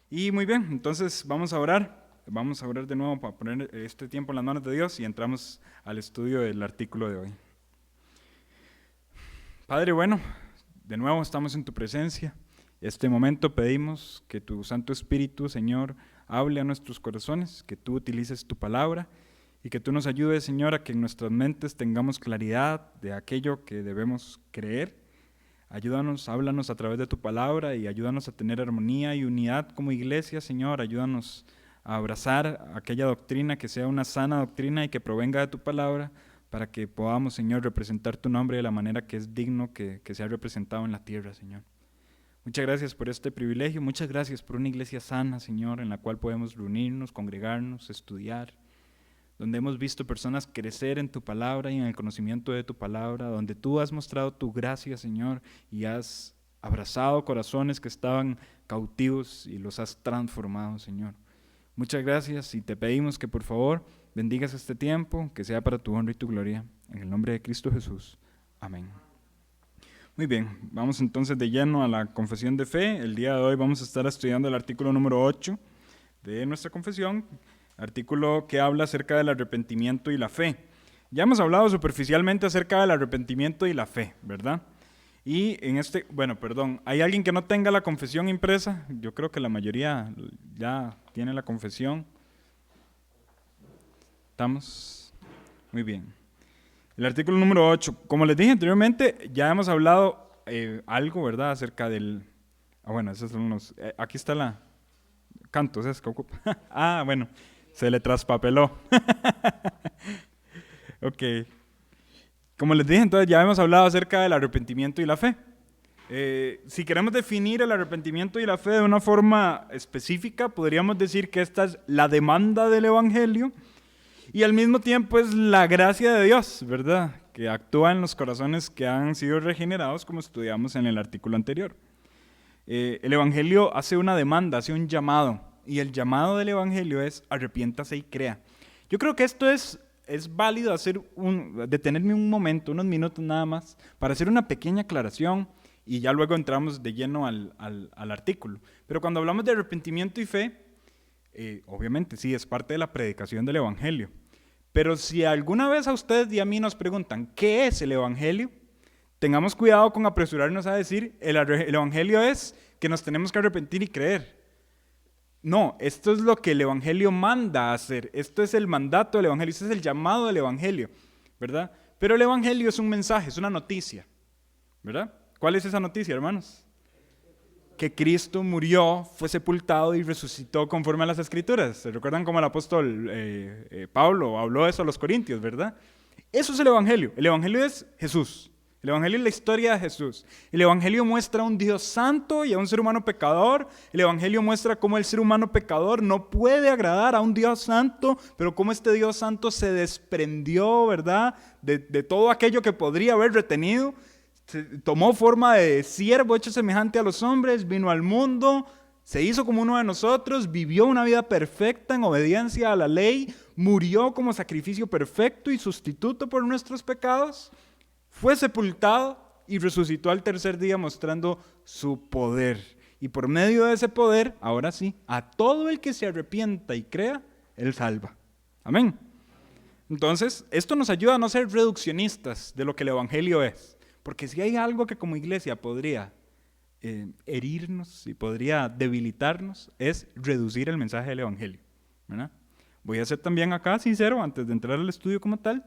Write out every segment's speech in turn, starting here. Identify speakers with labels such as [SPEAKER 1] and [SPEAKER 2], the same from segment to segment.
[SPEAKER 1] Y muy bien, entonces vamos a orar. Vamos a orar de nuevo para poner este tiempo en las manos de Dios y entramos al estudio del artículo de hoy. Padre bueno, de nuevo estamos en tu presencia. Este momento pedimos que tu Santo Espíritu, Señor, hable a nuestros corazones, que tú utilices tu palabra y que tú nos ayudes, Señor, a que en nuestras mentes tengamos claridad de aquello que debemos creer. Ayúdanos, háblanos a través de tu palabra y ayúdanos a tener armonía y unidad como iglesia, Señor. Ayúdanos a abrazar aquella doctrina que sea una sana doctrina y que provenga de tu palabra para que podamos, Señor, representar tu nombre de la manera que es digno que sea representado en la tierra, Señor. Muchas gracias por este privilegio, muchas gracias por una iglesia sana, Señor, en la cual podemos reunirnos, congregarnos, estudiar, donde hemos visto personas crecer en tu palabra y en el conocimiento de tu palabra, donde tú has mostrado tu gracia, Señor, y has abrazado corazones que estaban cautivos y los has transformado, Señor. Muchas gracias y te pedimos que por favor bendigas este tiempo, que sea para tu honra y tu gloria. En el nombre de Cristo Jesús. Amén. Muy bien, vamos entonces de lleno a la confesión de fe. El día de hoy vamos a estar estudiando el artículo número 8 de nuestra confesión, artículo que habla acerca del arrepentimiento y la fe. Ya hemos hablado superficialmente acerca del arrepentimiento y la fe, ¿verdad? Y en ¿hay alguien que no tenga la confesión impresa? Yo creo que la mayoría ya tiene la confesión. ¿Estamos? Muy bien. El artículo número 8. Como les dije anteriormente, ya hemos hablado algo, ¿verdad? Acerca del... esos son los... aquí está la... Cantos, ¿es que ocupa? Bueno, se le traspapeló. Ok. Como les dije, entonces ya hemos hablado acerca del arrepentimiento y la fe. Si queremos definir el arrepentimiento y la fe de una forma específica, podríamos decir que esta es la demanda del Evangelio y al mismo tiempo es la gracia de Dios, ¿verdad? Que actúa en los corazones que han sido regenerados, como estudiamos en el artículo anterior. El Evangelio hace una demanda, hace un llamado, y el llamado del Evangelio es arrepiéntase y crea. Yo creo que esto es válido detenerme un momento, unos minutos nada más, para hacer una pequeña aclaración y ya luego entramos de lleno al artículo. Pero cuando hablamos de arrepentimiento y fe, obviamente sí, es parte de la predicación del Evangelio. Pero si alguna vez a ustedes y a mí nos preguntan, ¿qué es el Evangelio? Tengamos cuidado con apresurarnos a decir, el Evangelio es que nos tenemos que arrepentir y creer. No, esto es lo que el Evangelio manda a hacer. Esto es el mandato del Evangelio, este es el llamado del Evangelio, ¿verdad? Pero el Evangelio es un mensaje, es una noticia, ¿verdad? ¿Cuál es esa noticia, hermanos? Que Cristo murió, fue sepultado y resucitó conforme a las Escrituras. ¿Se recuerdan cómo el apóstol Pablo habló de eso a los Corintios, verdad? Eso es el Evangelio. El Evangelio es Jesús. El Evangelio es la historia de Jesús. El Evangelio muestra a un Dios santo y a un ser humano pecador. El Evangelio muestra cómo el ser humano pecador no puede agradar a un Dios santo, pero cómo este Dios santo se desprendió, ¿verdad? De todo aquello que podría haber retenido. Tomó forma de siervo hecho semejante a los hombres, vino al mundo, se hizo como uno de nosotros, vivió una vida perfecta en obediencia a la ley, murió como sacrificio perfecto y sustituto por nuestros pecados, fue sepultado y resucitó al tercer día mostrando su poder. Y por medio de ese poder, ahora sí, a todo el que se arrepienta y crea, Él salva. Amén. Entonces, esto nos ayuda a no ser reduccionistas de lo que el Evangelio es. Porque si hay algo que como iglesia podría herirnos y podría debilitarnos, es reducir el mensaje del Evangelio, ¿verdad? Voy a ser también acá sincero antes de entrar al estudio como tal,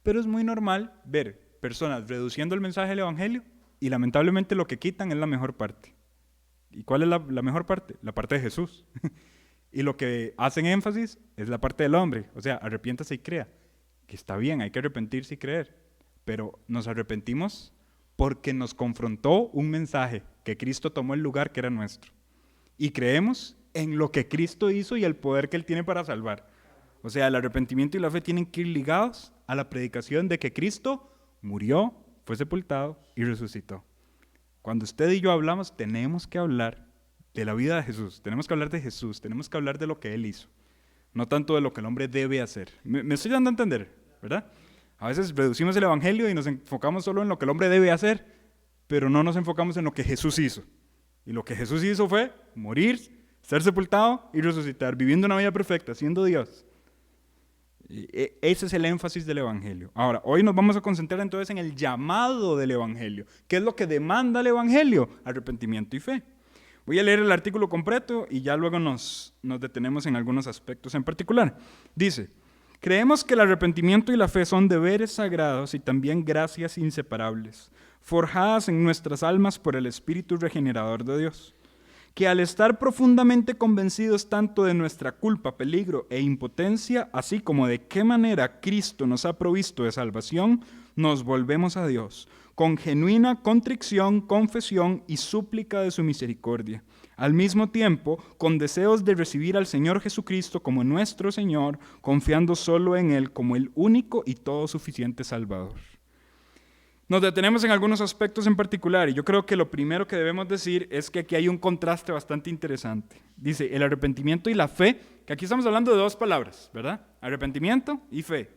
[SPEAKER 1] pero es muy normal ver personas reduciendo el mensaje del Evangelio y lamentablemente lo que quitan es la mejor parte. ¿Y cuál es la mejor parte? La parte de Jesús. Y lo que hacen énfasis es la parte del hombre, o sea, arrepiéntase y crea, que está bien, hay que arrepentirse y creer. Pero nos arrepentimos porque nos confrontó un mensaje que Cristo tomó el lugar que era nuestro. Y creemos en lo que Cristo hizo y el poder que Él tiene para salvar. O sea, el arrepentimiento y la fe tienen que ir ligados a la predicación de que Cristo murió, fue sepultado y resucitó. Cuando usted y yo hablamos, tenemos que hablar de la vida de Jesús. Tenemos que hablar de Jesús, tenemos que hablar de lo que Él hizo. No tanto de lo que el hombre debe hacer. ¿Me estoy dando a entender? ¿Verdad? A veces reducimos el Evangelio y nos enfocamos solo en lo que el hombre debe hacer, pero no nos enfocamos en lo que Jesús hizo. Y lo que Jesús hizo fue morir, ser sepultado y resucitar, viviendo una vida perfecta, siendo Dios. Ese es el énfasis del Evangelio. Ahora, hoy nos vamos a concentrar entonces en el llamado del Evangelio. ¿Qué es lo que demanda el Evangelio? Arrepentimiento y fe. Voy a leer el artículo completo y ya luego nos detenemos en algunos aspectos en particular. Dice: creemos que el arrepentimiento y la fe son deberes sagrados y también gracias inseparables, forjadas en nuestras almas por el Espíritu regenerador de Dios, que al estar profundamente convencidos tanto de nuestra culpa, peligro e impotencia, así como de qué manera Cristo nos ha provisto de salvación, nos volvemos a Dios, con genuina contrición, confesión y súplica de su misericordia. Al mismo tiempo, con deseos de recibir al Señor Jesucristo como nuestro Señor, confiando solo en Él como el único y todo suficiente Salvador. Nos detenemos en algunos aspectos en particular y yo creo que lo primero que debemos decir es que aquí hay un contraste bastante interesante. Dice, el arrepentimiento y la fe, que aquí estamos hablando de dos palabras, ¿verdad? Arrepentimiento y fe.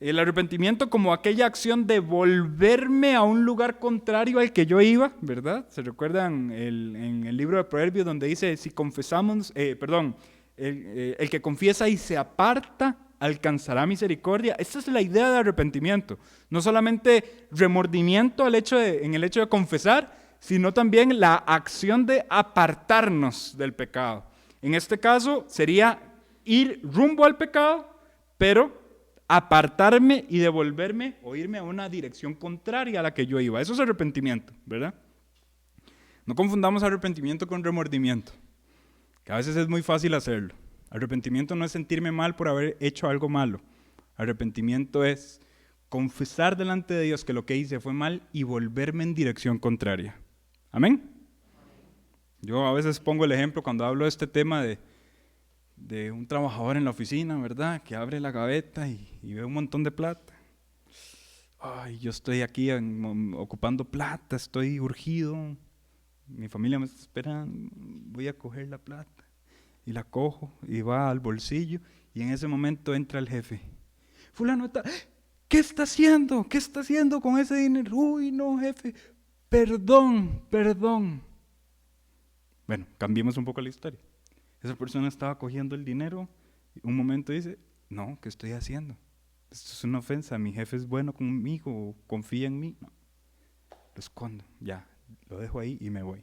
[SPEAKER 1] El arrepentimiento como aquella acción de volverme a un lugar contrario al que yo iba, ¿verdad? ¿Se recuerdan en el libro de Proverbios donde dice, si confesamos, el que confiesa y se aparta, alcanzará misericordia? Esta es la idea de arrepentimiento. No solamente remordimiento en el hecho de confesar, sino también la acción de apartarnos del pecado. En este caso sería ir rumbo al pecado, pero apartarme y devolverme o irme a una dirección contraria a la que yo iba. Eso es arrepentimiento, ¿verdad? No confundamos arrepentimiento con remordimiento, que a veces es muy fácil hacerlo. Arrepentimiento no es sentirme mal por haber hecho algo malo. Arrepentimiento es confesar delante de Dios que lo que hice fue mal y volverme en dirección contraria. ¿Amén? Yo a veces pongo el ejemplo cuando hablo de este tema de un trabajador en la oficina, ¿verdad? Que abre la gaveta y ve un montón de plata. Ay, yo estoy aquí ocupando plata, estoy urgido. Mi familia me está esperando, voy a coger la plata. Y la cojo y va al bolsillo y en ese momento entra el jefe. Fulano está, ¿qué está haciendo? ¿Qué está haciendo con ese dinero? Uy, no, jefe, perdón. Bueno, cambiemos un poco la historia. Esa persona estaba cogiendo el dinero y un momento dice, no, ¿qué estoy haciendo? Esto es una ofensa, mi jefe es bueno conmigo, confía en mí. No, lo escondo, ya, lo dejo ahí y me voy.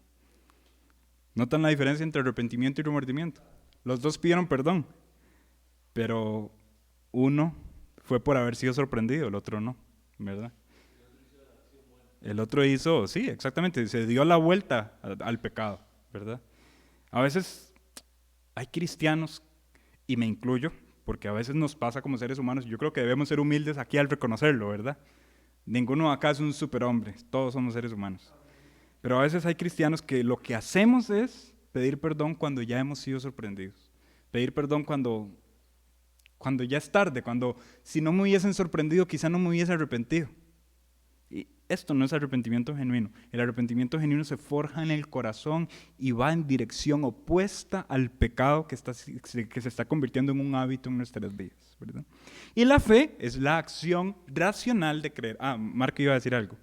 [SPEAKER 1] ¿Notan la diferencia entre arrepentimiento y remordimiento? Los dos pidieron perdón, pero uno fue por haber sido sorprendido, el otro no, ¿verdad? El otro hizo, sí, exactamente, se dio la vuelta al pecado, ¿verdad? A veces hay cristianos, y me incluyo, porque a veces nos pasa como seres humanos, y yo creo que debemos ser humildes aquí al reconocerlo, ¿verdad? Ninguno acá es un superhombre, todos somos seres humanos. Pero a veces hay cristianos que lo que hacemos es pedir perdón cuando ya hemos sido sorprendidos. Pedir perdón cuando ya es tarde, cuando si no me hubiesen sorprendido quizá no me hubiese arrepentido. Y esto no es arrepentimiento genuino. El arrepentimiento genuino se forja en el corazón y va en dirección opuesta al pecado que se está convirtiendo en un hábito en nuestras vidas, ¿verdad? Y la fe es la acción racional de creer. Marco iba a decir algo.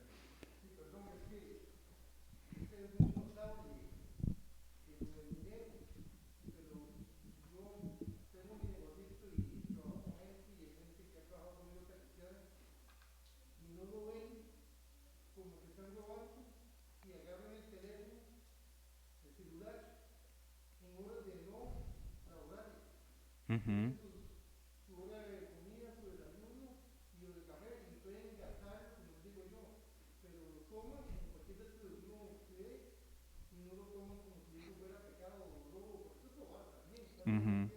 [SPEAKER 1] Uh-huh. Uh-huh.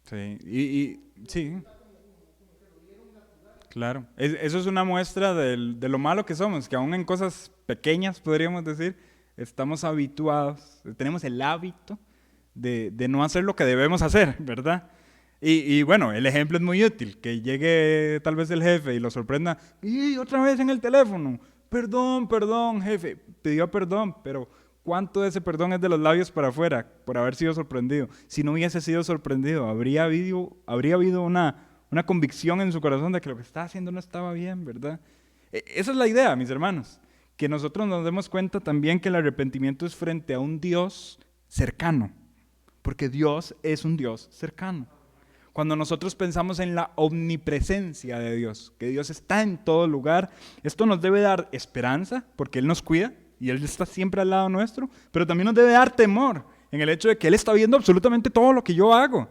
[SPEAKER 1] Sí, sí. Claro, eso es una muestra de lo malo que somos, que aún en cosas pequeñas, podríamos decir, estamos habituados, tenemos el hábito de no hacer lo que debemos hacer, ¿verdad? Y bueno, el ejemplo es muy útil, que llegue tal vez el jefe y lo sorprenda, y otra vez en el teléfono, perdón, jefe, pidió perdón, pero ¿cuánto de ese perdón es de los labios para afuera por haber sido sorprendido? Si no hubiese sido sorprendido, habría habido una convicción en su corazón de que lo que estaba haciendo no estaba bien, ¿verdad? Esa es la idea, mis hermanos, que nosotros nos demos cuenta también que el arrepentimiento es frente a un Dios cercano, porque Dios es un Dios cercano. Cuando nosotros pensamos en la omnipresencia de Dios, que Dios está en todo lugar, esto nos debe dar esperanza, porque Él nos cuida y Él está siempre al lado nuestro, pero también nos debe dar temor en el hecho de que Él está viendo absolutamente todo lo que yo hago.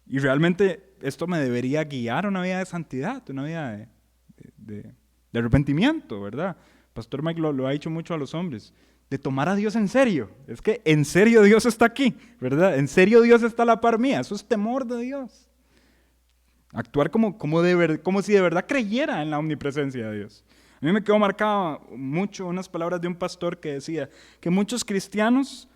[SPEAKER 1] Y realmente esto me debería guiar a una vida de santidad, una vida de arrepentimiento, ¿verdad? Pastor Mike lo ha dicho mucho a los hombres, de tomar a Dios en serio. Es que en serio Dios está aquí, ¿verdad? En serio Dios está a la par mía. Eso es temor de Dios. Actuar como si de verdad creyera en la omnipresencia de Dios. A mí me quedó marcado mucho unas palabras de un pastor que decía que muchos cristianos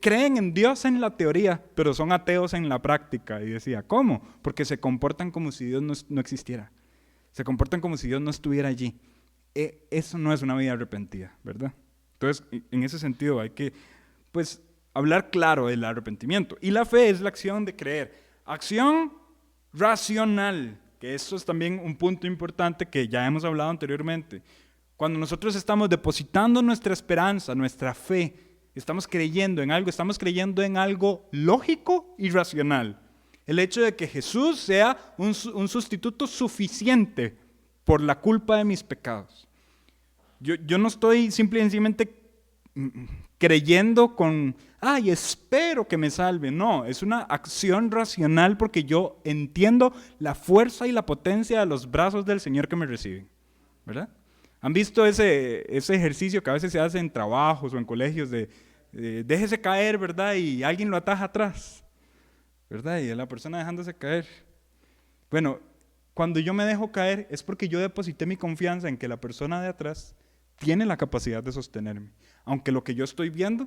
[SPEAKER 1] creen en Dios en la teoría, pero son ateos en la práctica. Y decía, ¿cómo? Porque se comportan como si Dios no existiera. Se comportan como si Dios no estuviera allí. Eso no es una vida arrepentida, ¿verdad? Entonces, en ese sentido hay que, pues, hablar claro del arrepentimiento. Y la fe es la acción de creer. Acción racional, que eso es también un punto importante que ya hemos hablado anteriormente. Cuando nosotros estamos depositando nuestra esperanza, nuestra fe, estamos creyendo en algo lógico y racional. El hecho de que Jesús sea un sustituto suficiente por la culpa de mis pecados. Yo no estoy simplemente creyendo espero que me salve. No, es una acción racional porque yo entiendo la fuerza y la potencia de los brazos del Señor que me reciben, ¿verdad? ¿Han visto ese ejercicio que a veces se hace en trabajos o en colegios de déjese caer, ¿verdad? Y alguien lo ataja atrás, ¿verdad? Y la persona dejándose caer. Bueno, cuando yo me dejo caer es porque yo deposité mi confianza en que la persona de atrás tiene la capacidad de sostenerme, aunque lo que yo estoy viendo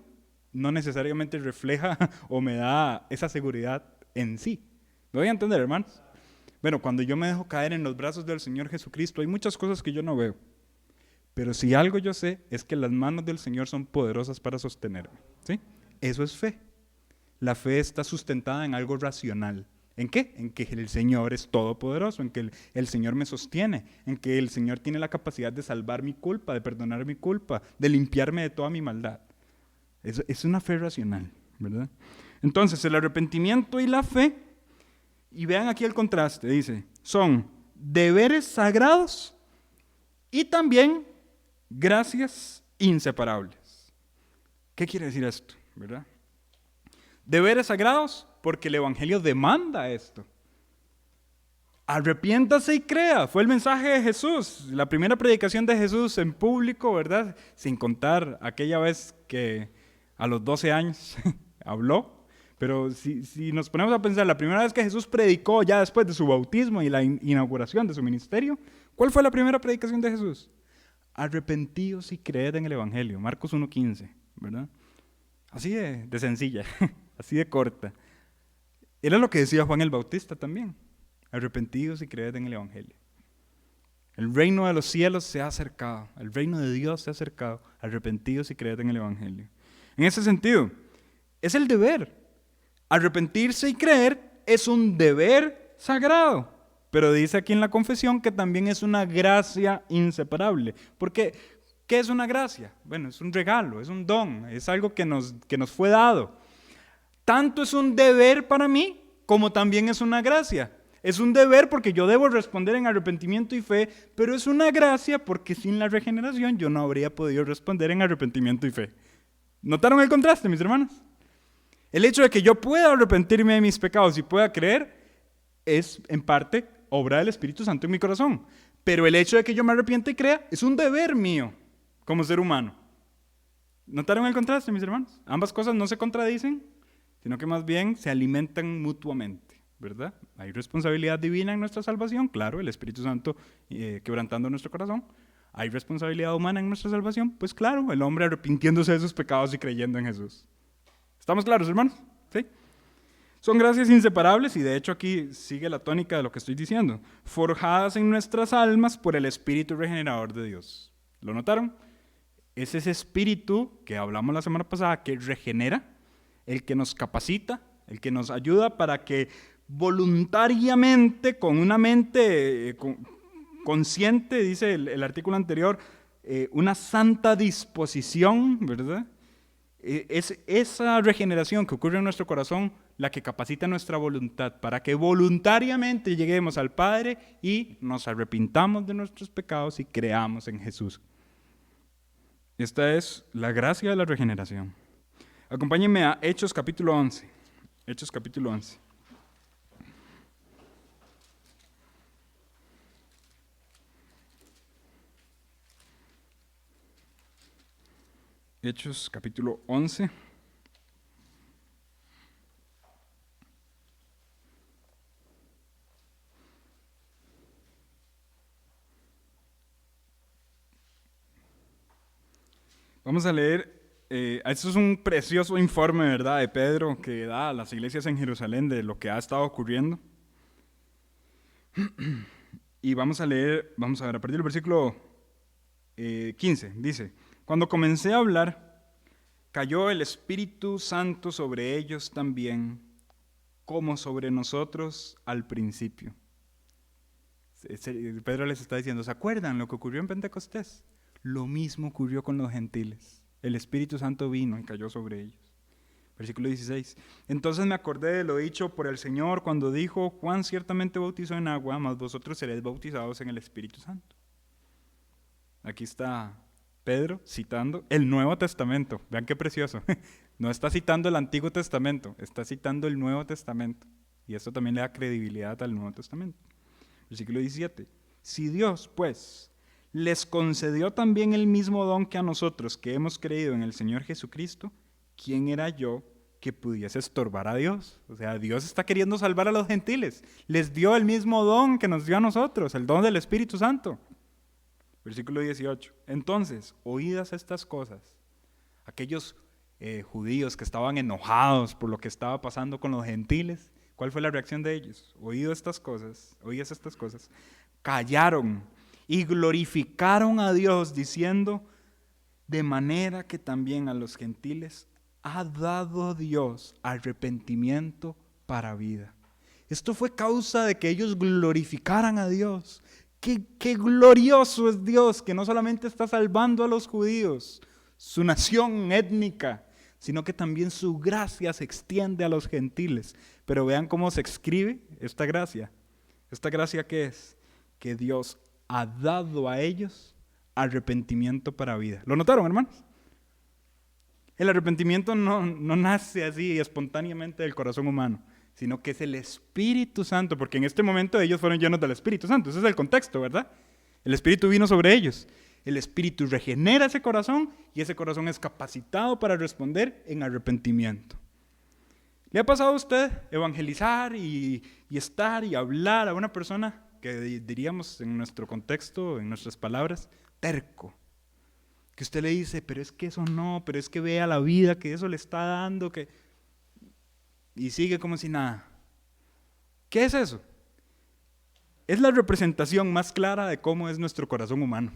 [SPEAKER 1] no necesariamente refleja o me da esa seguridad en sí. ¿Me voy a entender, hermanos? Bueno, cuando yo me dejo caer en los brazos del Señor Jesucristo, hay muchas cosas que yo no veo, pero si algo yo sé es que las manos del Señor son poderosas para sostenerme, ¿sí? Eso es fe. La fe está sustentada en algo racional. ¿En qué? En que el Señor es todopoderoso, en que el Señor me sostiene, en que el Señor tiene la capacidad de salvar mi culpa, de perdonar mi culpa, de limpiarme de toda mi maldad. Es una fe racional, ¿verdad? Entonces, el arrepentimiento y la fe, y vean aquí el contraste, dice, son deberes sagrados y también gracias inseparables. ¿Qué quiere decir esto, verdad? Deberes sagrados, porque el Evangelio demanda esto. Arrepiéntase y crea, fue el mensaje de Jesús, la primera predicación de Jesús en público, ¿verdad? Sin contar aquella vez que a los 12 años habló, pero si nos ponemos a pensar, la primera vez que Jesús predicó ya después de su bautismo y la inauguración de su ministerio, ¿cuál fue la primera predicación de Jesús? Arrepentíos y creed en el Evangelio, Marcos 1:15, ¿verdad? Así de sencilla, así de corta. Era lo que decía Juan el Bautista también. Arrepentidos y creed en el Evangelio. El reino de los cielos se ha acercado. El reino de Dios se ha acercado. Arrepentidos y creed en el Evangelio. En ese sentido, es el deber. Arrepentirse y creer es un deber sagrado. Pero dice aquí en la confesión que también es una gracia inseparable. Porque, ¿qué es una gracia? Bueno, es un regalo, es un don, es algo que nos fue dado. Tanto es un deber para mí como también es una gracia. Es un deber porque yo debo responder en arrepentimiento y fe, pero es una gracia porque sin la regeneración yo no habría podido responder en arrepentimiento y fe. ¿Notaron el contraste, mis hermanos? El hecho de que yo pueda arrepentirme de mis pecados y pueda creer es en parte obra del Espíritu Santo en mi corazón. Pero el hecho de que yo me arrepienta y crea es un deber mío como ser humano. ¿Notaron el contraste, mis hermanos? Ambas cosas no se contradicen, sino que más bien se alimentan mutuamente, ¿verdad? Hay responsabilidad divina en nuestra salvación, claro, el Espíritu Santo quebrantando nuestro corazón. Hay responsabilidad humana en nuestra salvación, pues claro, el hombre arrepintiéndose de sus pecados y creyendo en Jesús. ¿Estamos claros, hermanos? ¿Sí? Son gracias inseparables y de hecho aquí sigue la tónica de lo que estoy diciendo. Forjadas en nuestras almas por el Espíritu regenerador de Dios. ¿Lo notaron? Es ese Espíritu que hablamos la semana pasada que regenera, el que nos capacita, el que nos ayuda para que voluntariamente, con una mente consciente, dice el artículo anterior, una santa disposición, ¿verdad? Es esa regeneración que ocurre en nuestro corazón la que capacita nuestra voluntad para que voluntariamente lleguemos al Padre y nos arrepintamos de nuestros pecados y creamos en Jesús. Esta es la gracia de la regeneración. Acompáñenme a Hechos capítulo 11. Hechos capítulo 11. Hechos capítulo 11. Vamos a leer, esto es un precioso informe, ¿verdad?, de Pedro que da a las iglesias en Jerusalén de lo que ha estado ocurriendo. Y vamos a ver, a partir del versículo 15, dice: cuando comencé a hablar, cayó el Espíritu Santo sobre ellos también, como sobre nosotros al principio. Pedro les está diciendo, ¿se acuerdan lo que ocurrió en Pentecostés? Lo mismo ocurrió con los gentiles. El Espíritu Santo vino y cayó sobre ellos. Versículo 16. Entonces me acordé de lo dicho por el Señor cuando dijo: Juan ciertamente bautizó en agua, mas vosotros seréis bautizados en el Espíritu Santo. Aquí está Pedro citando el Nuevo Testamento. Vean qué precioso. No está citando el Antiguo Testamento, está citando el Nuevo Testamento. Y esto también le da credibilidad al Nuevo Testamento. Versículo 17. Si Dios, pues, les concedió también el mismo don que a nosotros que hemos creído en el Señor Jesucristo, ¿quién era yo que pudiese estorbar a Dios? O sea, Dios está queriendo salvar a los gentiles. Les dio el mismo don que nos dio a nosotros, el don del Espíritu Santo. Versículo 18. Entonces, oídas estas cosas, aquellos judíos que estaban enojados por lo que estaba pasando con los gentiles, ¿cuál fue la reacción de ellos? Oídas estas cosas, callaron y glorificaron a Dios diciendo: de manera que también a los gentiles ha dado Dios arrepentimiento para vida. Esto fue causa de que ellos glorificaran a Dios. Qué glorioso es Dios, que no solamente está salvando a los judíos, su nación étnica, sino que también su gracia se extiende a los gentiles. Pero vean cómo se escribe esta gracia. ¿Esta gracia qué es? Que Dios ha dado a ellos arrepentimiento para vida. ¿Lo notaron, hermanos? El arrepentimiento no nace así espontáneamente del corazón humano, sino que es el Espíritu Santo, porque en este momento ellos fueron llenos del Espíritu Santo. Ese es el contexto, ¿verdad? El Espíritu vino sobre ellos. El Espíritu regenera ese corazón y ese corazón es capacitado para responder en arrepentimiento. ¿Le ha pasado a usted evangelizar y estar y hablar a una persona que diríamos en nuestro contexto, en nuestras palabras, terco? Que usted le dice, pero es que eso no, pero es que vea la vida que eso le está dando, y sigue como si nada. ¿Qué es eso? Es la representación más clara de cómo es nuestro corazón humano.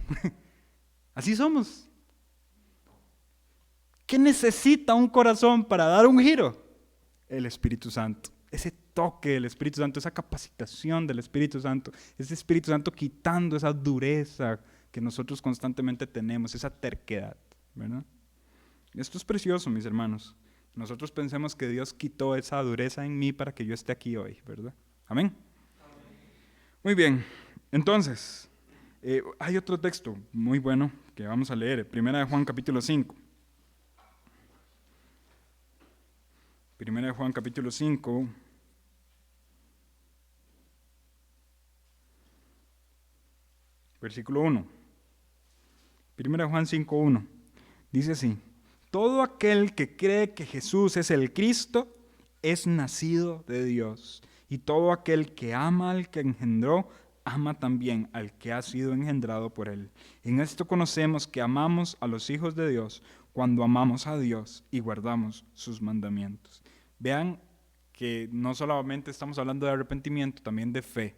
[SPEAKER 1] Así somos. ¿Qué necesita un corazón para dar un giro? El Espíritu Santo. Ese toque del Espíritu Santo, esa capacitación del Espíritu Santo, ese Espíritu Santo quitando esa dureza que nosotros constantemente tenemos, esa terquedad, ¿verdad? Esto es precioso, mis hermanos. Nosotros pensemos que Dios quitó esa dureza en mí para que yo esté aquí hoy, ¿verdad? Amén. Muy bien, entonces, hay otro texto muy bueno que vamos a leer, Primera de Juan capítulo 5. Primera de Juan capítulo 5. Versículo 1. Primera de Juan 5:1. Dice así: todo aquel que cree que Jesús es el Cristo es nacido de Dios. Y todo aquel que ama al que engendró, ama también al que ha sido engendrado por él. En esto conocemos que amamos a los hijos de Dios cuando amamos a Dios y guardamos sus mandamientos. Vean que no solamente estamos hablando de arrepentimiento, también de fe.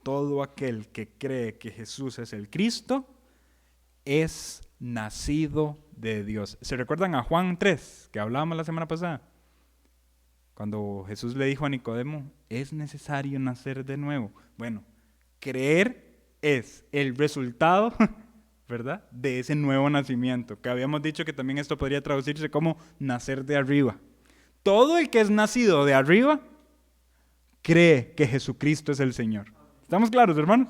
[SPEAKER 1] Todo aquel que cree que Jesús es el Cristo es nacido de Dios. ¿Se recuerdan a Juan 3, que hablábamos la semana pasada? Cuando Jesús le dijo a Nicodemo, es necesario nacer de nuevo. Bueno, creer es el resultado ¿verdad? De ese nuevo nacimiento, que habíamos dicho que también esto podría traducirse como nacer de arriba. Todo el que es nacido de arriba cree que Jesucristo es el Señor. ¿Estamos claros, hermanos?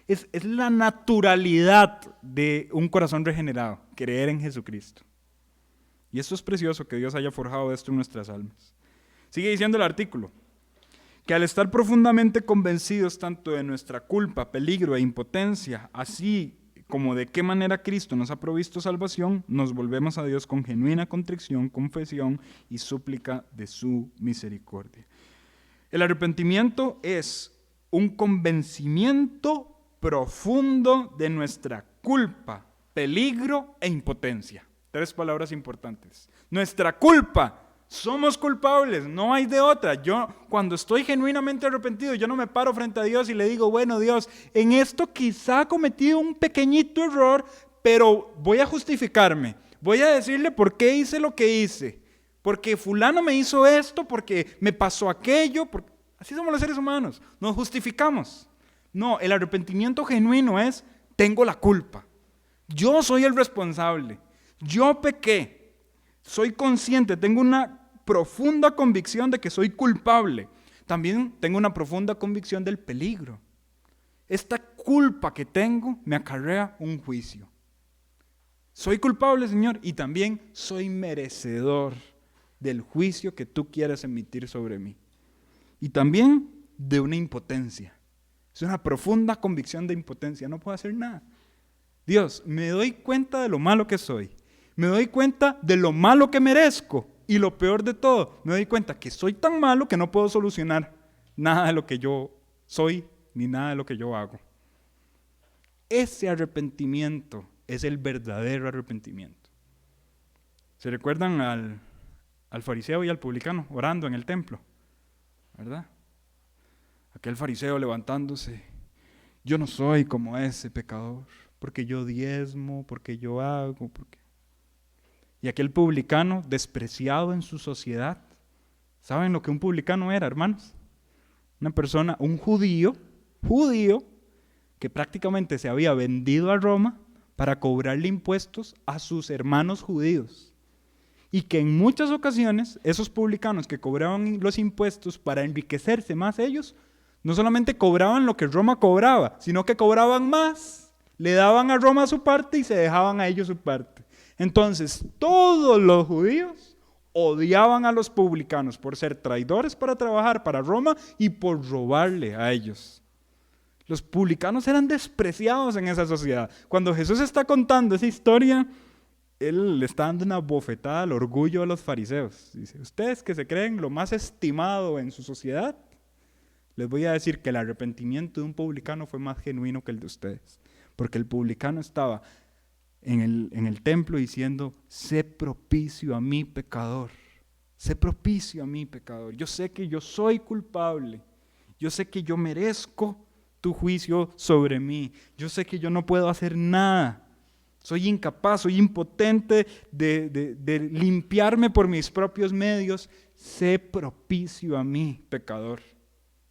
[SPEAKER 1] Es la naturalidad de un corazón regenerado, creer en Jesucristo. Y esto es precioso, que Dios haya forjado esto en nuestras almas. Sigue diciendo el artículo, que al estar profundamente convencidos tanto de nuestra culpa, peligro e impotencia, así como de qué manera Cristo nos ha provisto salvación, nos volvemos a Dios con genuina contrición, confesión y súplica de su misericordia. El arrepentimiento es un convencimiento profundo de nuestra culpa, peligro e impotencia. 3 palabras importantes. Nuestra culpa. Somos culpables, no hay de otra. Yo, cuando estoy genuinamente arrepentido, yo no me paro frente a Dios y le digo, bueno, Dios, en esto quizá cometí un pequeñito error, pero voy a justificarme. Voy a decirle por qué hice lo que hice. Porque fulano me hizo esto, porque me pasó aquello. Así somos los seres humanos, nos justificamos. No, el arrepentimiento genuino es, tengo la culpa. Yo soy el responsable. Yo pequé. Soy consciente, tengo una profunda convicción de que soy culpable. También tengo una profunda convicción del peligro. Esta culpa que tengo me acarrea un juicio. Soy culpable, Señor, y también soy merecedor del juicio que tú quieres emitir sobre mí. Y también de una impotencia. Es una profunda convicción de impotencia. No puedo hacer nada. Dios, me doy cuenta de lo malo que soy. Me doy cuenta de lo malo que merezco. Y lo peor de todo, me doy cuenta que soy tan malo que no puedo solucionar nada de lo que yo soy ni nada de lo que yo hago. Ese arrepentimiento es el verdadero arrepentimiento. ¿Se recuerdan al fariseo y al publicano orando en el templo? ¿Verdad? Aquel fariseo levantándose, yo no soy como ese pecador, porque yo diezmo, porque yo hago, porque... Y aquel publicano despreciado en su sociedad. ¿Saben lo que un publicano era, hermanos? Una persona, un judío, que prácticamente se había vendido a Roma para cobrarle impuestos a sus hermanos judíos. Y que en muchas ocasiones, esos publicanos que cobraban los impuestos para enriquecerse más ellos, no solamente cobraban lo que Roma cobraba, sino que cobraban más. Le daban a Roma su parte y se dejaban a ellos su parte. Entonces, todos los judíos odiaban a los publicanos por ser traidores para trabajar para Roma y por robarle a ellos. Los publicanos eran despreciados en esa sociedad. Cuando Jesús está contando esa historia, Él le está dando una bofetada al orgullo de los fariseos. Dice, ustedes que se creen lo más estimado en su sociedad, les voy a decir que el arrepentimiento de un publicano fue más genuino que el de ustedes. Porque el publicano estaba en el templo diciendo, sé propicio a mi pecador. Sé propicio a mi pecador. Yo sé que yo soy culpable. Yo sé que yo merezco tu juicio sobre mí. Yo sé que yo no puedo hacer nada. Soy incapaz, soy impotente de limpiarme por mis propios medios. Sé propicio a mí, pecador.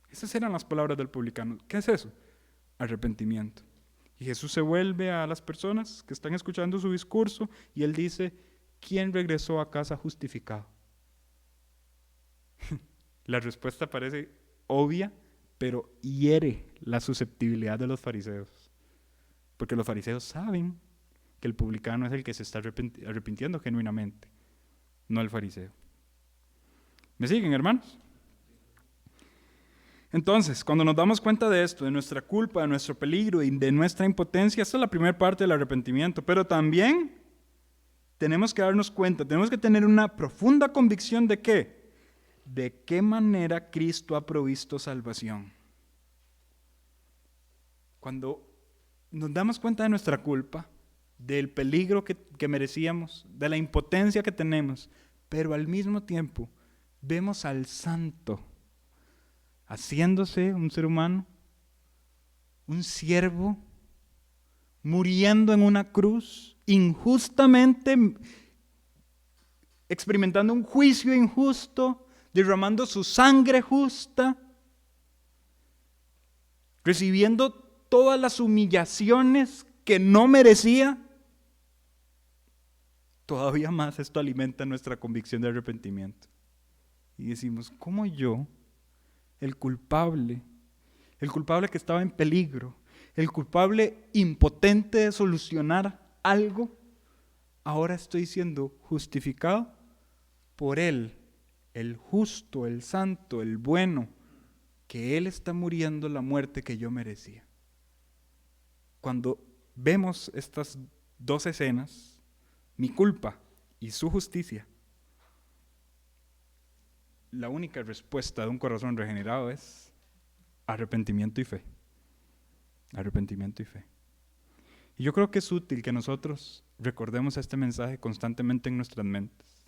[SPEAKER 1] Esas eran las palabras del publicano. ¿Qué es eso? Arrepentimiento. Y Jesús se vuelve a las personas que están escuchando su discurso y Él dice, ¿quién regresó a casa justificado? La respuesta parece obvia, pero hiere la susceptibilidad de los fariseos. Porque los fariseos saben que el publicano es el que se está arrepintiendo genuinamente, no el fariseo. ¿Me siguen, hermanos? Entonces, cuando nos damos cuenta de esto, de nuestra culpa, de nuestro peligro y de nuestra impotencia, esta es la primera parte del arrepentimiento, pero también tenemos que darnos cuenta, tenemos que tener una profunda convicción de ¿qué? De qué manera Cristo ha provisto salvación. Cuando nos damos cuenta de nuestra culpa, del peligro que merecíamos, de la impotencia que tenemos, pero al mismo tiempo vemos al santo haciéndose un ser humano, un siervo, muriendo en una cruz, injustamente, experimentando un juicio injusto, derramando su sangre justa, recibiendo todas las humillaciones que no merecía, todavía más esto alimenta nuestra convicción de arrepentimiento. Y decimos, ¿cómo yo, el culpable que estaba en peligro, el culpable impotente de solucionar algo, ahora estoy siendo justificado por Él, el justo, el santo, el bueno, que Él está muriendo la muerte que yo merecía? Cuando vemos estas dos escenas, mi culpa y su justicia, la única respuesta de un corazón regenerado es arrepentimiento y fe. Arrepentimiento y fe. Y yo creo que es útil que nosotros recordemos este mensaje constantemente en nuestras mentes.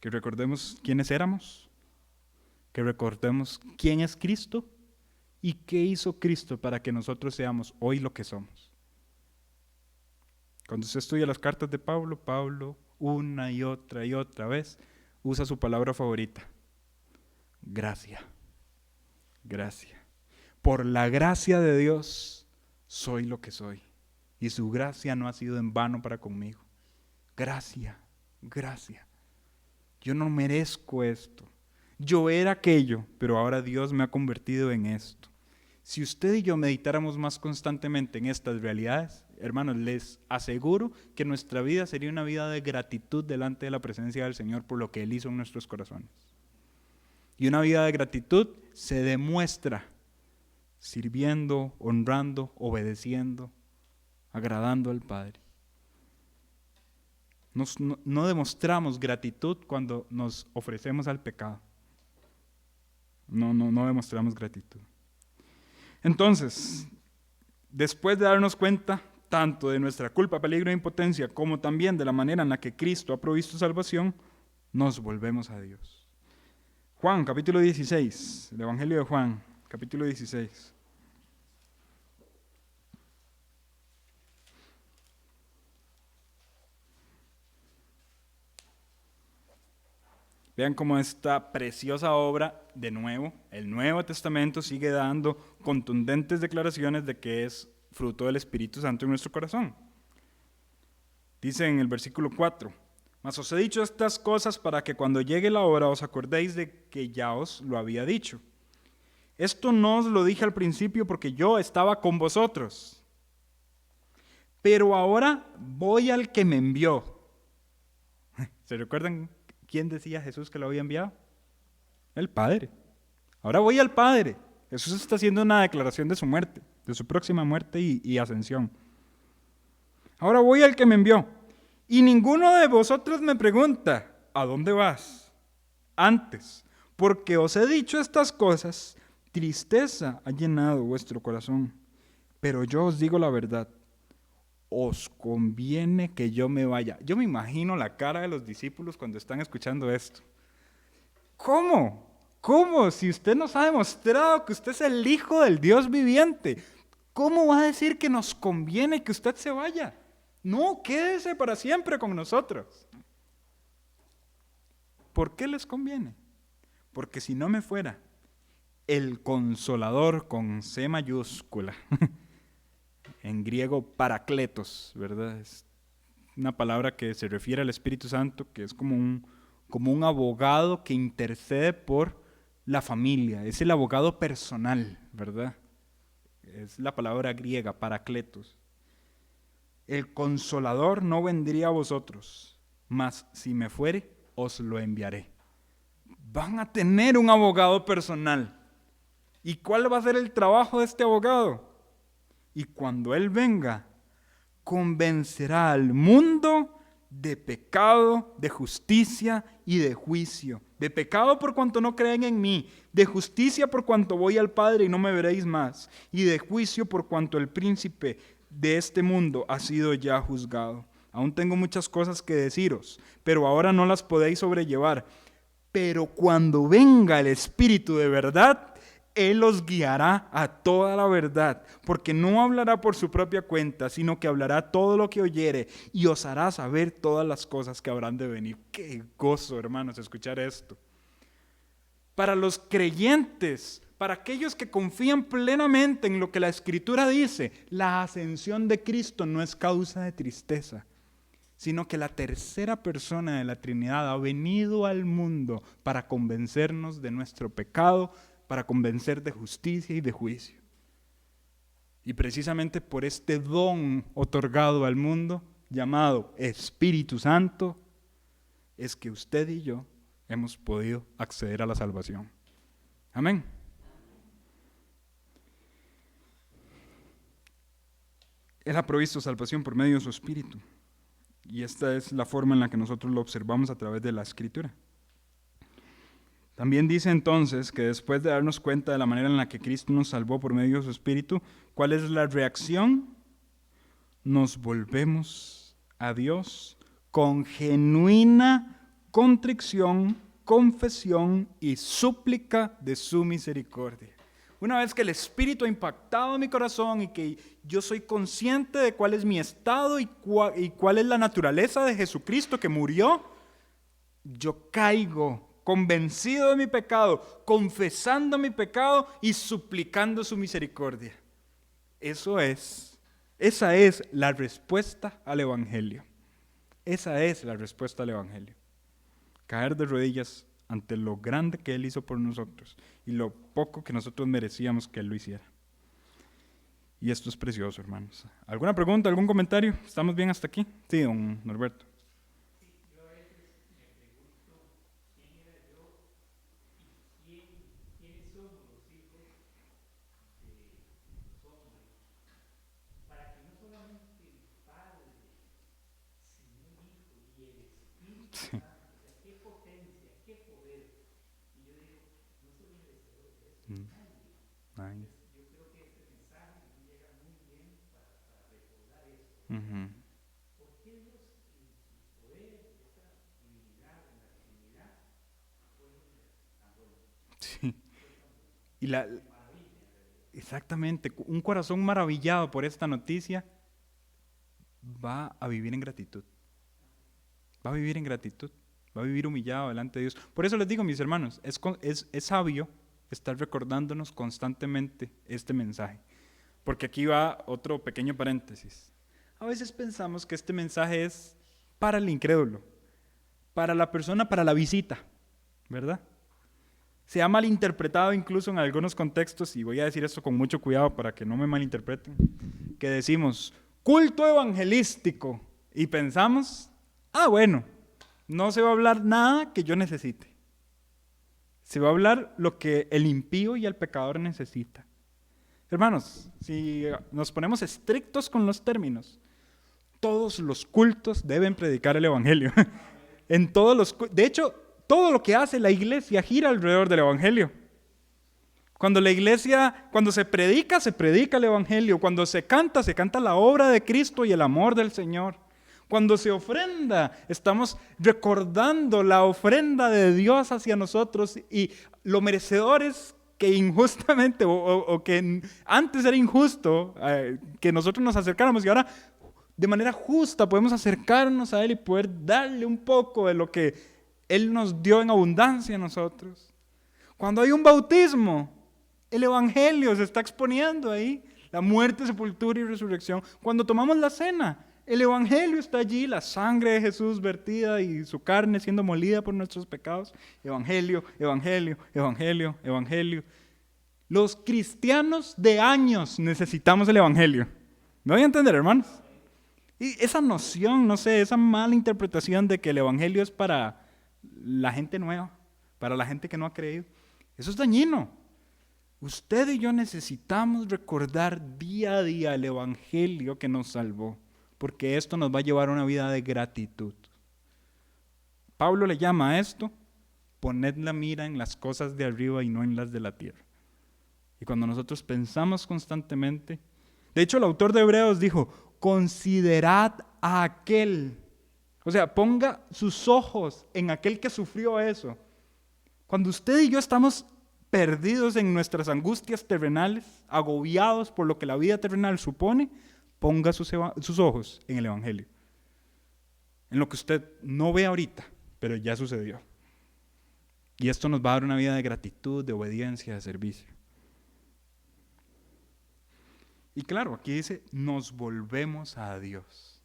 [SPEAKER 1] Que recordemos quiénes éramos, que recordemos quién es Cristo y qué hizo Cristo para que nosotros seamos hoy lo que somos. Cuando usted estudia las cartas de Pablo, Pablo una y otra vez usa su palabra favorita: gracia. Gracia. Por la gracia de Dios soy lo que soy, y su gracia no ha sido en vano para conmigo. Gracia, gracia. Yo no merezco esto. Yo era aquello, pero ahora Dios me ha convertido en esto. Si usted y yo meditáramos más constantemente en estas realidades, hermanos, les aseguro que nuestra vida sería una vida de gratitud delante de la presencia del Señor por lo que Él hizo en nuestros corazones. Y una vida de gratitud se demuestra sirviendo, honrando, obedeciendo, agradando al Padre. No demostramos gratitud cuando nos ofrecemos al pecado. No demostramos gratitud. Entonces, después de darnos cuenta tanto de nuestra culpa, peligro e impotencia, como también de la manera en la que Cristo ha provisto salvación, nos volvemos a Dios. Juan, capítulo 16, el Evangelio de Juan, capítulo 16. Vean cómo esta preciosa obra, de nuevo, el Nuevo Testamento sigue dando contundentes declaraciones de que es fruto del Espíritu Santo en nuestro corazón. Dice en el versículo 4, mas os he dicho estas cosas para que cuando llegue la hora os acordéis de que ya os lo había dicho. Esto no os lo dije al principio porque yo estaba con vosotros. Pero ahora voy al que me envió. ¿Se recuerdan quién decía Jesús que lo había enviado? El Padre. Ahora voy al Padre. Jesús está haciendo una declaración de su muerte, de su próxima muerte y ascensión. Ahora voy al que me envió. Y ninguno de vosotros me pregunta, ¿a dónde vas? Antes, porque os he dicho estas cosas, tristeza ha llenado vuestro corazón. Pero yo os digo la verdad, os conviene que yo me vaya. Yo me imagino la cara de los discípulos cuando están escuchando esto. ¿Cómo? ¿Cómo? Si usted nos ha demostrado que usted es el Hijo del Dios viviente, ¿cómo va a decir que nos conviene que usted se vaya? No, quédese para siempre con nosotros. ¿Por qué les conviene? Porque si no me fuera, el Consolador con C mayúscula, en griego parakletos, ¿verdad? Es una palabra que se refiere al Espíritu Santo, que es como un abogado que intercede por la familia, es el abogado personal, ¿verdad? Es la palabra griega, parakletos. El Consolador no vendría a vosotros, mas si me fuere, os lo enviaré. Van a tener un abogado personal. ¿Y cuál va a ser el trabajo de este abogado? Y cuando Él venga, convencerá al mundo de pecado, de justicia y de juicio. De pecado por cuanto no creen en mí, de justicia por cuanto voy al Padre y no me veréis más, y de juicio por cuanto el príncipe de este mundo ha sido ya juzgado. Aún tengo muchas cosas que deciros, pero ahora no las podéis sobrellevar. Pero cuando venga el Espíritu de verdad, Él os guiará a toda la verdad, porque no hablará por su propia cuenta, sino que hablará todo lo que oyere y os hará saber todas las cosas que habrán de venir. ¡Qué gozo, hermanos, escuchar esto! Para los creyentes, Para aquellos que confían plenamente en lo que la Escritura dice, la ascensión de Cristo no es causa de tristeza, sino que la tercera persona de la Trinidad ha venido al mundo para convencernos de nuestro pecado, para convencer de justicia y de juicio. Y precisamente por este don otorgado al mundo, llamado Espíritu Santo, es que usted y yo hemos podido acceder a la salvación. Amén. Él ha provisto salvación por medio de su Espíritu. Y esta es la forma en la que nosotros lo observamos a través de la Escritura. También dice entonces que después de darnos cuenta de la manera en la que Cristo nos salvó por medio de su Espíritu, ¿cuál es la reacción? Nos volvemos a Dios con genuina contrición, confesión y súplica de su misericordia. Una vez que el Espíritu ha impactado mi corazón y que yo soy consciente de cuál es mi estado y cuál es la naturaleza de Jesucristo que murió, yo caigo convencido de mi pecado, confesando mi pecado y suplicando su misericordia. Esa es la respuesta al Evangelio. Esa es la respuesta al Evangelio. Caer de rodillas ante lo grande que Él hizo por nosotros y lo poco que nosotros merecíamos que Él lo hiciera. Y esto es precioso, hermanos. ¿Alguna pregunta, algún comentario? ¿Estamos bien hasta aquí? Sí, don Norberto.
[SPEAKER 2] Yo a veces me pregunto quién era yo y quiénes somos los hijos de los hombres, para que no solamente el Padre, sino el Hijo y el Espíritu Santo, o sea, qué potencia, qué poder. Y yo digo, no soy merecedor de eso, nadie.
[SPEAKER 1] Ay.
[SPEAKER 2] Yo creo que este mensaje nos llega muy bien para recordar eso.
[SPEAKER 1] Uh-huh.
[SPEAKER 2] ¿Por qué Dios en su poder, esa divinidad, en la Trinidad, fue tan bueno?
[SPEAKER 1] Sí. Exactamente, un corazón maravillado por esta noticia va a vivir en gratitud. Va a vivir en gratitud, va a vivir humillado delante de Dios. Por eso les digo, mis hermanos, es sabio estar recordándonos constantemente este mensaje. Porque aquí va otro pequeño paréntesis. A veces pensamos que este mensaje es para el incrédulo, para la persona, para la visita, ¿verdad? Se ha malinterpretado incluso en algunos contextos, y voy a decir esto con mucho cuidado para que no me malinterpreten, que decimos culto evangelístico y pensamos, bueno, no se va a hablar nada que yo necesite. Se va a hablar lo que el impío y el pecador necesita. Hermanos, si nos ponemos estrictos con los términos, todos los cultos deben predicar el evangelio. De hecho, todo lo que hace la iglesia gira alrededor del evangelio. Cuando se predica el evangelio. Cuando se canta la obra de Cristo y el amor del Señor. Cuando se ofrenda, estamos recordando la ofrenda de Dios hacia nosotros y lo merecedores que injustamente o que antes era injusto que nosotros nos acercáramos y ahora de manera justa podemos acercarnos a Él y poder darle un poco de lo que Él nos dio en abundancia a nosotros. Cuando hay un bautismo, el evangelio se está exponiendo ahí, la muerte, sepultura y resurrección. Cuando tomamos la cena, el evangelio está allí, la sangre de Jesús vertida y su carne siendo molida por nuestros pecados. Evangelio, evangelio, evangelio, evangelio. Los cristianos de años necesitamos el evangelio. ¿Me voy a entender, hermanos? Y esa noción, esa mala interpretación de que el evangelio es para la gente nueva, para la gente que no ha creído, eso es dañino. Usted y yo necesitamos recordar día a día el evangelio que nos salvó, porque esto nos va a llevar a una vida de gratitud. Pablo le llama a esto, poned la mira en las cosas de arriba y no en las de la tierra. Y cuando nosotros pensamos constantemente, de hecho el autor de Hebreos dijo, considerad a aquel, o sea, ponga sus ojos en aquel que sufrió eso. Cuando usted y yo estamos perdidos en nuestras angustias terrenales, agobiados por lo que la vida terrenal supone, ponga sus ojos en el evangelio. En lo que usted no ve ahorita, pero ya sucedió. Y esto nos va a dar una vida de gratitud, de obediencia, de servicio. Y claro, aquí dice, nos volvemos a Dios.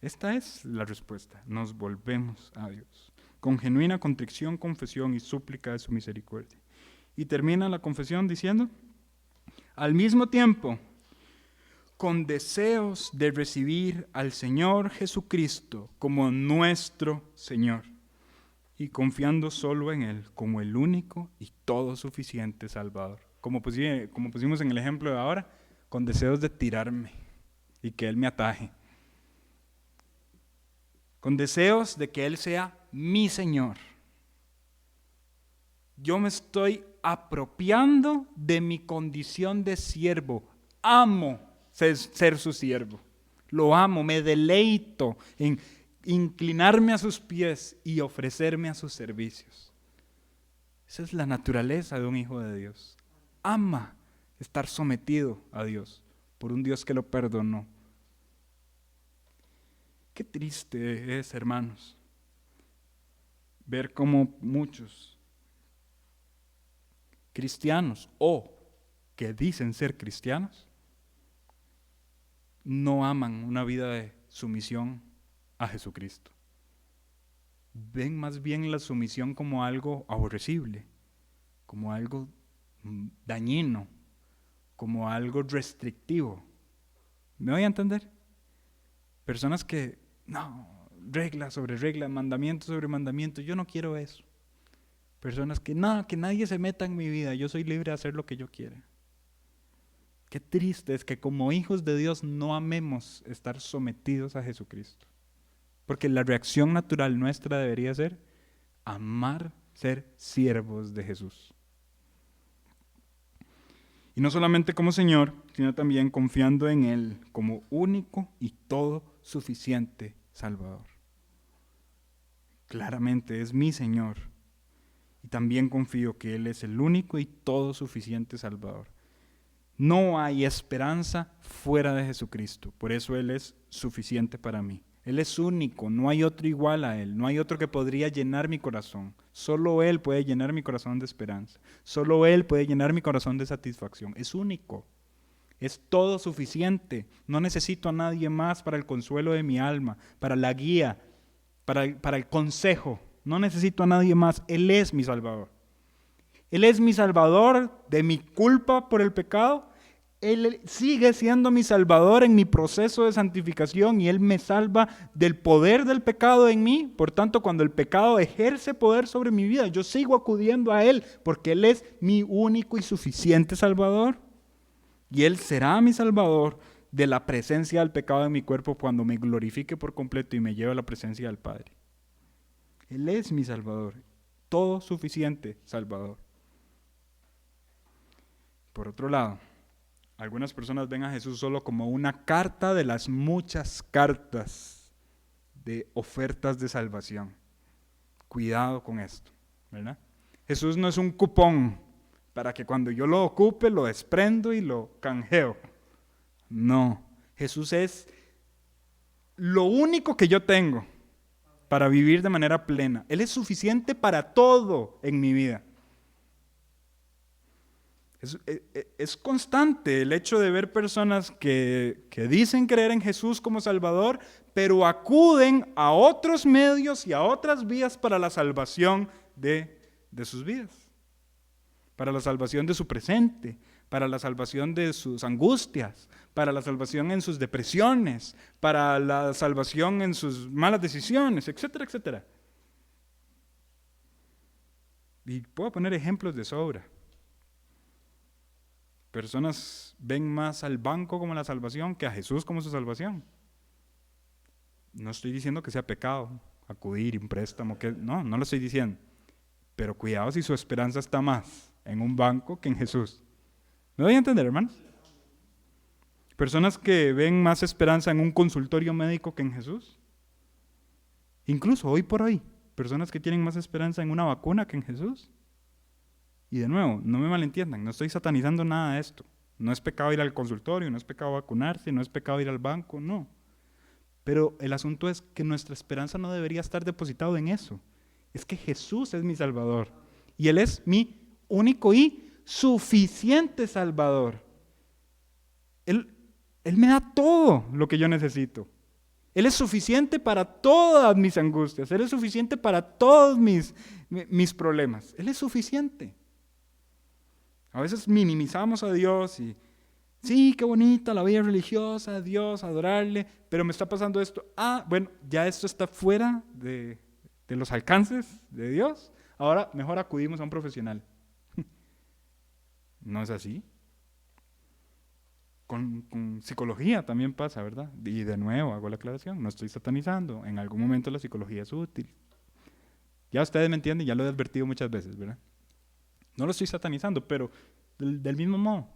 [SPEAKER 1] Esta es la respuesta, nos volvemos a Dios. Con genuina contrición, confesión y súplica de su misericordia. Y termina la confesión diciendo, al mismo tiempo, con deseos de recibir al Señor Jesucristo como nuestro Señor y confiando solo en Él como el único y todo suficiente Salvador. Como pusimos en el ejemplo de ahora, con deseos de tirarme y que Él me ataje. Con deseos de que Él sea mi Señor. Yo me estoy apropiando de mi condición de siervo. Amo ser su siervo. Lo amo, me deleito en inclinarme a sus pies y ofrecerme a sus servicios. Esa es la naturaleza de un hijo de Dios. Ama estar sometido a Dios por un Dios que lo perdonó. Qué triste es, hermanos, ver cómo muchos cristianos o que dicen ser cristianos no aman una vida de sumisión a Jesucristo. Ven más bien la sumisión como algo aborrecible, como algo dañino, como algo restrictivo. ¿Me voy a entender? Personas que, no, regla sobre regla, mandamiento sobre mandamiento, yo no quiero eso. Personas que, no, que nadie se meta en mi vida, yo soy libre de hacer lo que yo quiera. Qué triste es que como hijos de Dios no amemos estar sometidos a Jesucristo. Porque la reacción natural nuestra debería ser amar ser siervos de Jesús. Y no solamente como Señor, sino también confiando en Él como único y todo suficiente Salvador. Claramente es mi Señor. Y también confío que Él es el único y todo suficiente Salvador. No hay esperanza fuera de Jesucristo, por eso Él es suficiente para mí. Él es único, no hay otro igual a Él, no hay otro que podría llenar mi corazón. Solo Él puede llenar mi corazón de esperanza, solo Él puede llenar mi corazón de satisfacción. Es único, es todo suficiente. No necesito a nadie más para el consuelo de mi alma, para la guía, para el consejo. No necesito a nadie más, Él es mi Salvador. Él es mi Salvador de mi culpa por el pecado. Él sigue siendo mi Salvador en mi proceso de santificación y Él me salva del poder del pecado en mí. Por tanto, cuando el pecado ejerce poder sobre mi vida, yo sigo acudiendo a Él porque Él es mi único y suficiente Salvador. Y Él será mi Salvador de la presencia del pecado en mi cuerpo cuando me glorifique por completo y me lleve a la presencia del Padre. Él es mi Salvador, todo suficiente Salvador. Por otro lado, algunas personas ven a Jesús solo como una carta de las muchas cartas de ofertas de salvación. Cuidado con esto, ¿verdad? Jesús no es un cupón para que cuando yo lo ocupe lo desprendo y lo canjeo. No, Jesús es lo único que yo tengo para vivir de manera plena. Él es suficiente para todo en mi vida. Es constante el hecho de ver personas que dicen creer en Jesús como Salvador, pero acuden a otros medios y a otras vías para la salvación de sus vidas, para la salvación de su presente, para la salvación de sus angustias, para la salvación en sus depresiones, para la salvación en sus malas decisiones, etcétera, etcétera. Y puedo poner ejemplos de sobra. Personas ven más al banco como la salvación que a Jesús como su salvación. No estoy diciendo que sea pecado acudir, un préstamo, no lo estoy diciendo. Pero cuidado si su esperanza está más en un banco que en Jesús. ¿Me doy a entender, hermanos? Personas que ven más esperanza en un consultorio médico que en Jesús. Incluso hoy por hoy, personas que tienen más esperanza en una vacuna que en Jesús. Y de nuevo, no me malentiendan, no estoy satanizando nada de esto. No es pecado ir al consultorio, no es pecado vacunarse, no es pecado ir al banco, no. Pero el asunto es que nuestra esperanza no debería estar depositada en eso. Es que Jesús es mi Salvador. Y Él es mi único y suficiente Salvador. Él, Él me da todo lo que yo necesito. Él es suficiente para todas mis angustias. Él es suficiente para todos mis problemas. Él es suficiente. A veces minimizamos a Dios y sí, qué bonita la vida religiosa, a Dios, adorarle, pero me está pasando esto. Ah, bueno, ya esto está fuera de los alcances de Dios. Ahora mejor acudimos a un profesional. ¿No es así? Con psicología también pasa, ¿verdad? Y de nuevo hago la aclaración, no estoy satanizando. En algún momento la psicología es útil. Ya ustedes me entienden, ya lo he advertido muchas veces, ¿verdad? No lo estoy satanizando, pero del mismo modo.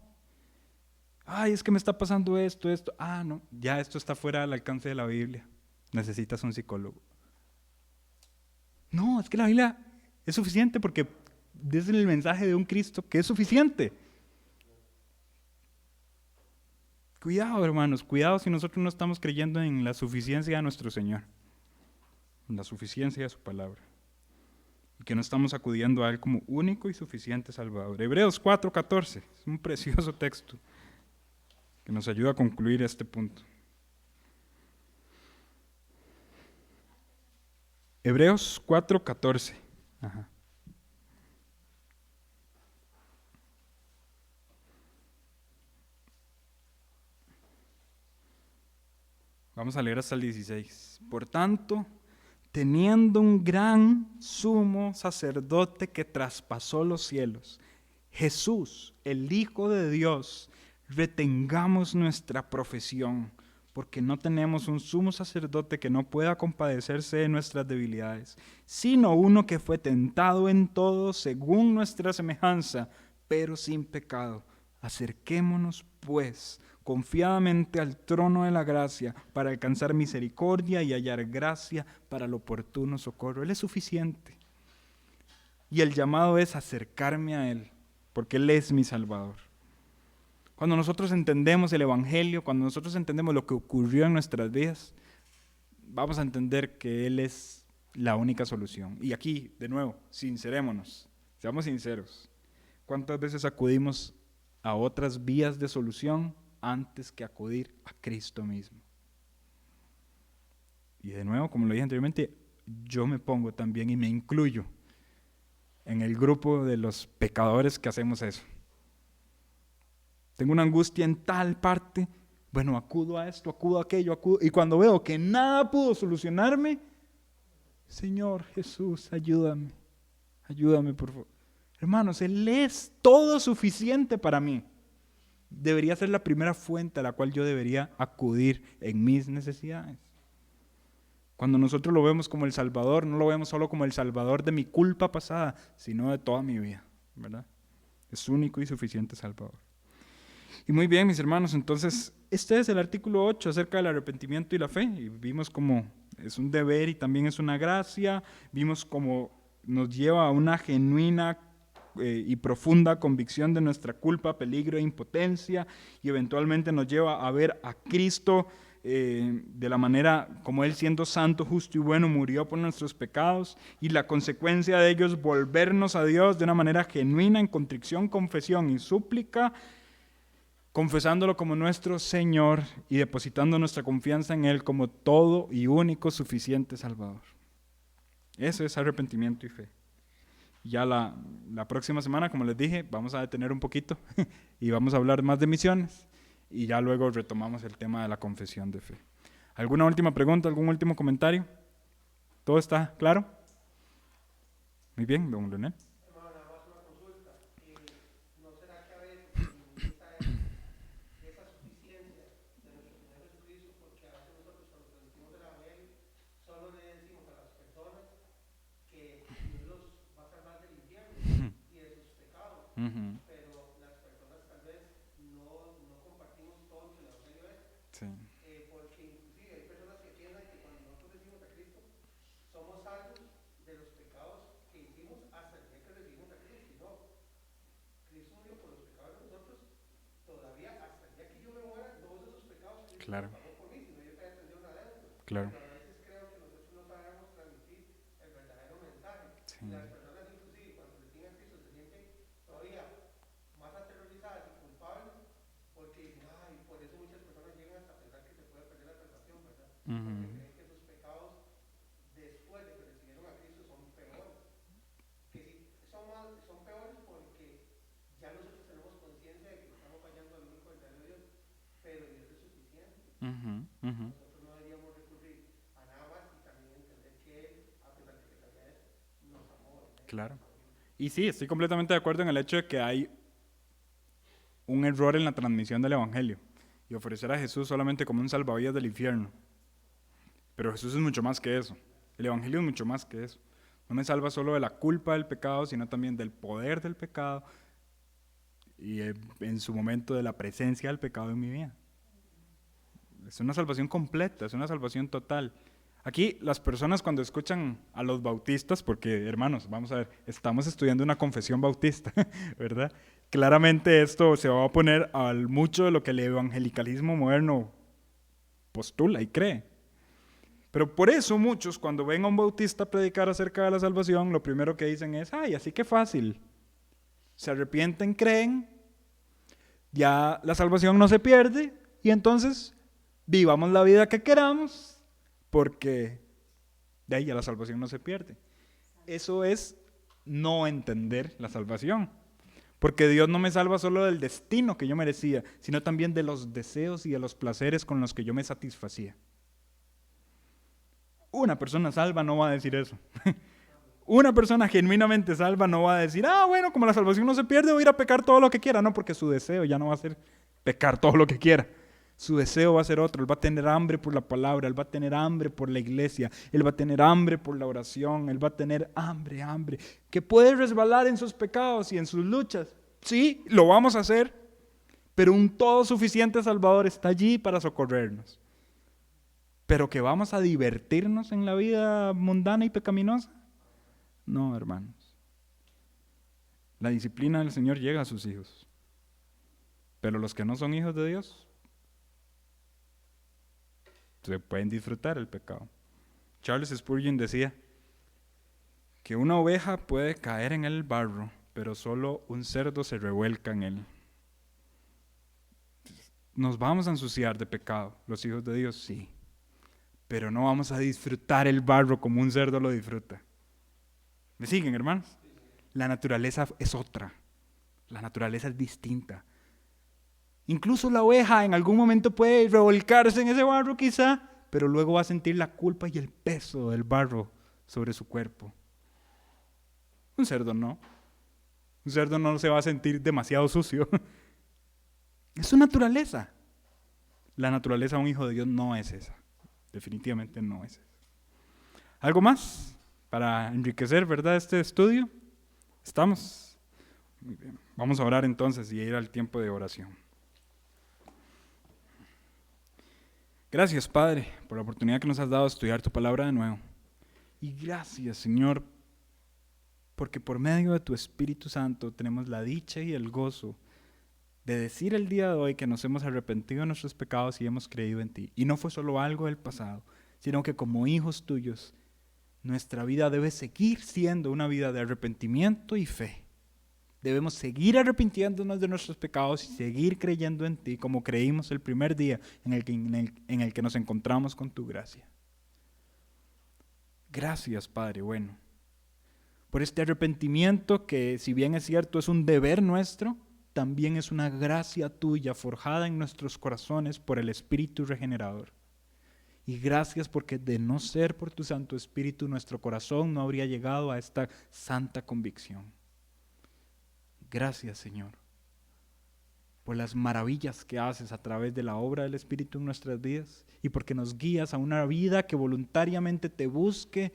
[SPEAKER 1] Ay, es que me está pasando esto. Ah, no, ya esto está fuera del alcance de la Biblia. Necesitas un psicólogo. No, es que la Biblia es suficiente porque es el mensaje de un Cristo que es suficiente. Cuidado, hermanos, cuidado si nosotros no estamos creyendo en la suficiencia de nuestro Señor, en la suficiencia de su palabra, y que no estamos acudiendo a Él como único y suficiente Salvador. Hebreos 4:14, es un precioso texto que nos ayuda a concluir este punto. Hebreos 4:14. Ajá. Vamos a leer hasta el 16. Por tanto, teniendo un gran sumo sacerdote que traspasó los cielos, Jesús, el Hijo de Dios, retengamos nuestra profesión, porque no tenemos un sumo sacerdote que no pueda compadecerse de nuestras debilidades, sino uno que fue tentado en todo según nuestra semejanza, pero sin pecado. Acerquémonos, pues, confiadamente al trono de la gracia para alcanzar misericordia y hallar gracia para el oportuno socorro. Él es suficiente. Y el llamado es acercarme a Él, porque Él es mi Salvador. Cuando nosotros entendemos el Evangelio, cuando nosotros entendemos lo que ocurrió en nuestras vidas, vamos a entender que Él es la única solución. Y aquí, de nuevo, sincerémonos, seamos sinceros. ¿Cuántas veces acudimos a otras vías de solución antes que acudir a Cristo mismo? Y de nuevo, como lo dije anteriormente, yo me pongo también y me incluyo en el grupo de los pecadores que hacemos eso. Tengo una angustia en tal parte, bueno, acudo a esto, acudo a aquello, acudo, y cuando veo que nada pudo solucionarme, Señor Jesús, ayúdame, ayúdame por favor. Hermanos, Él es todo suficiente para mí. Debería ser la primera fuente a la cual yo debería acudir en mis necesidades. Cuando nosotros lo vemos como el Salvador, no lo vemos solo como el Salvador de mi culpa pasada, sino de toda mi vida, ¿verdad? Es único y suficiente Salvador. Y muy bien, mis hermanos, entonces este es el artículo 8 acerca del arrepentimiento y la fe. Y vimos cómo es un deber y también es una gracia. Vimos cómo nos lleva a una genuina y profunda convicción de nuestra culpa, peligro e impotencia, y eventualmente nos lleva a ver a Cristo de la manera como Él, siendo santo, justo y bueno, murió por nuestros pecados, y la consecuencia de ellos volvernos a Dios de una manera genuina en contrición, confesión y súplica, confesándolo como nuestro Señor y depositando nuestra confianza en Él como todo y único suficiente Salvador. Eso es arrepentimiento y fe. Ya la próxima semana, como les dije, vamos a detener un poquito y vamos a hablar más de misiones, y ya luego retomamos el tema de la confesión de fe. ¿Alguna última pregunta, algún último comentario? ¿Todo está claro? Muy bien, don Leonel. Uh-huh. Sí. Claro. Claro. Sí. Ujú.
[SPEAKER 3] porque creen que sus pecados, después de que recibieron a Cristo, son peores. Que si son peores porque ya nosotros tenemos conciencia de que estamos fallando al único verdadero Dios, pero Dios es suficiente.
[SPEAKER 1] Ujú, ujú.
[SPEAKER 3] Nosotros no deberíamos recurrir a nada más y también entender que Él, a pesar de que sabía eso, nos amó.
[SPEAKER 1] Claro. Y sí, estoy completamente de acuerdo en el hecho de que hay un error en la transmisión del Evangelio y ofrecer a Jesús solamente como un salvavidas del infierno. Pero Jesús es mucho más que eso. El Evangelio es mucho más que eso. No me salva solo de la culpa del pecado, sino también del poder del pecado y en su momento de la presencia del pecado en mi vida. Es una salvación completa, es una salvación total. Aquí las personas cuando escuchan a los bautistas, porque hermanos, vamos a ver, estamos estudiando una confesión bautista, ¿verdad? Claramente esto se va a oponer a mucho de lo que el evangelicalismo moderno postula y cree. Pero por eso muchos cuando ven a un bautista predicar acerca de la salvación, lo primero que dicen es, ay, así que fácil. Se arrepienten, creen, ya la salvación no se pierde y entonces vivamos la vida que queramos porque de ahí ya la salvación no se pierde. Eso es no entender la salvación. Porque Dios no me salva solo del destino que yo merecía, sino también de los deseos y de los placeres con los que yo me satisfacía. Una persona salva no va a decir eso. Una persona genuinamente salva no va a decir, bueno, como la salvación no se pierde, voy a ir a pecar todo lo que quiera. No, porque su deseo ya no va a ser pecar todo lo que quiera. Su deseo va a ser otro. Él va a tener hambre por la palabra, él va a tener hambre por la iglesia, él va a tener hambre por la oración, él va a tener hambre, que puede resbalar en sus pecados y en sus luchas. Sí, lo vamos a hacer, pero un todo suficiente Salvador está allí para socorrernos. Pero que vamos a divertirnos en la vida mundana y pecaminosa. No, hermanos. La disciplina del Señor llega a sus hijos. Pero los que no son hijos de Dios, se pueden disfrutar el pecado. Charles Spurgeon decía que una oveja puede caer en el barro, pero solo un cerdo se revuelca en él. Nos vamos a ensuciar de pecado, los hijos de Dios, sí. Pero no vamos a disfrutar el barro como un cerdo lo disfruta. ¿Me siguen, hermanos? La naturaleza es otra. La naturaleza es distinta. Incluso la oveja en algún momento puede revolcarse en ese barro quizá, pero luego va a sentir la culpa y el peso del barro sobre su cuerpo. Un cerdo no. Un cerdo no se va a sentir demasiado sucio. Es su naturaleza. La naturaleza de un hijo de Dios no es esa. Definitivamente no es esa. ¿Algo más para enriquecer, verdad, este estudio? ¿Estamos? Muy bien. Vamos a orar entonces y ir al tiempo de oración. Gracias, Padre, por la oportunidad que nos has dado de estudiar tu palabra de nuevo. Y gracias, Señor, porque por medio de tu Espíritu Santo tenemos la dicha y el gozo de decir el día de hoy que nos hemos arrepentido de nuestros pecados y hemos creído en ti. Y no fue solo algo del pasado, sino que como hijos tuyos, nuestra vida debe seguir siendo una vida de arrepentimiento y fe. Debemos seguir arrepintiéndonos de nuestros pecados y seguir creyendo en ti como creímos el primer día en el que nos encontramos con tu gracia. Gracias, Padre bueno, por este arrepentimiento que, si bien es cierto, es un deber nuestro, también es una gracia tuya forjada en nuestros corazones por el Espíritu regenerador. Y gracias porque de no ser por tu Santo Espíritu, nuestro corazón no habría llegado a esta santa convicción. Gracias, Señor, por las maravillas que haces a través de la obra del Espíritu en nuestras vidas y porque nos guías a una vida que voluntariamente te busque,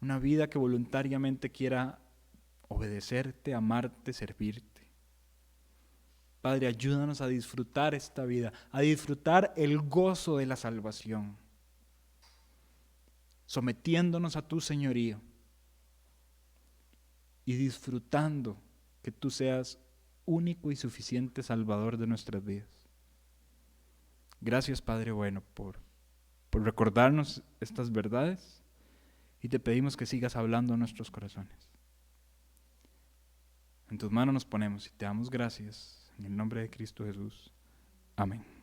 [SPEAKER 1] una vida que voluntariamente quiera obedecerte, amarte, servirte. Padre, ayúdanos a disfrutar esta vida, a disfrutar el gozo de la salvación, sometiéndonos a tu señorío y disfrutando que tú seas único y suficiente Salvador de nuestras vidas. Gracias, Padre bueno, por recordarnos estas verdades y te pedimos que sigas hablando a nuestros corazones. En tus manos nos ponemos y te damos gracias en el nombre de Cristo Jesús. Amén.